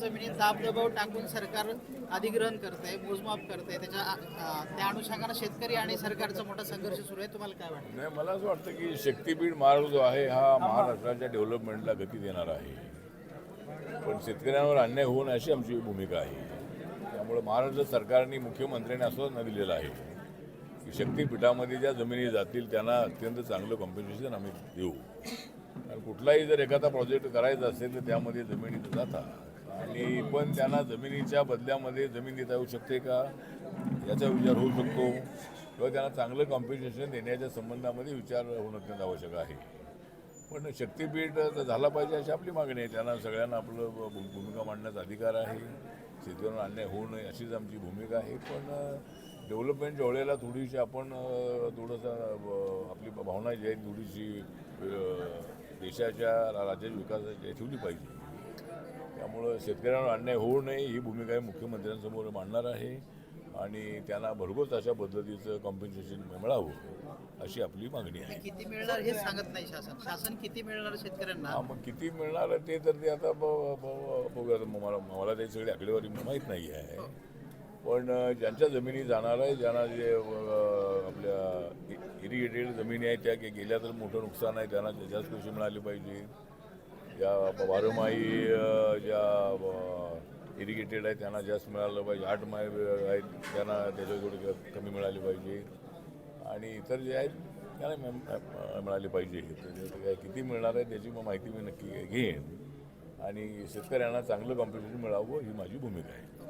जमिनी दाबदबाव टाकून सरकार अधिग्रहण करतंय, मोजमाप करतंय. त्या अनुषंगाने शेतकरी आणि सरकारचा मोठा संघर्ष सुरू आहे. तुम्हाला काय वाटतं? नाही, मला असं वाटतं की शक्तीपीठ मार्ग जो आहे हा महाराष्ट्राच्या डेव्हलपमेंटला गती देणारा आहे, पण शेतकऱ्यांवर अन्याय होऊ नये अशी आमची भूमिका आहे. त्यामुळे महाराष्ट्र सरकारने मुख्यमंत्र्यांनी आश्वासन दिलेलं आहे की शक्तीपीठामध्ये ज्या जमिनी जातील त्यांना अत्यंत चांगलं कॉम्पेन्सेशन आम्ही देऊ. कारण कुठलाही जर एखादा प्रोजेक्ट करायचा असेल तर त्यामध्ये जमिनी तर जातात, आणि पण त्यांना जमिनीच्या बदल्यामध्ये जमीन देता येऊ शकते का याचा विचार होऊ शकतो, किंवा त्यांना चांगलं कॉम्पेन्सेशन देण्याच्या संबंधामध्ये विचार होणं अत्यंत आवश्यक आहे. पण शक्तीपीठ झाला पाहिजे अशी आपली मागणी आहे. त्यांना सगळ्यांना आपलं भूमिका मांडण्याचा अधिकार आहे. शेतकऱ्यांना अन्याय होऊ नये अशीच आमची भूमिका आहे. पण डेव्हलपमेंटच्या वेळेला थोडीशी आपण थोडंसं आपली भावना जी आहे थोडीशी देशाच्या राज्याच्या विकासाची ठेवली पाहिजे. त्यामुळं शेतकऱ्यांवर अन्याय होऊ नये ही भूमिका मुख्यमंत्र्यांसमोर मांडणार आहे, आणि त्यांना भरघोस अशा पद्धतीचं कॉम्पेन्सेशन मिळावं अशी आपली मागणी आहे. किती मिळणार हे सांगत नाही शासन किती मिळणार शेतकऱ्यांना? मग किती मिळणार ते तर ते आता बघूया. मला ते सगळी आकडेवारी माहीत नाही आहे, पण ज्यांच्या जमिनी जाणार आहे, ज्यांना जे आपल्या इरिगेटेड जमिनी आहेत त्या गेल्या तर मोठं नुकसान आहे, त्यांना जास्त पैसे मिळाले पाहिजे. ज्या वारमाही ज्या इरिगेटेड आहे त्यांना जास्त मिळालं पाहिजे. 8 माय आहेत त्यांना त्याच्या थोडी कमी मिळाली पाहिजे, आणि इतर जे आहेत त्यांना मिळाली पाहिजे. काय किती मिळणार आहे त्याची माहिती मी नक्की घेईन, आणि शेतकऱ्यांना चांगलं कॉम्पेन्सेशन मिळावं ही माझी भूमिका आहे.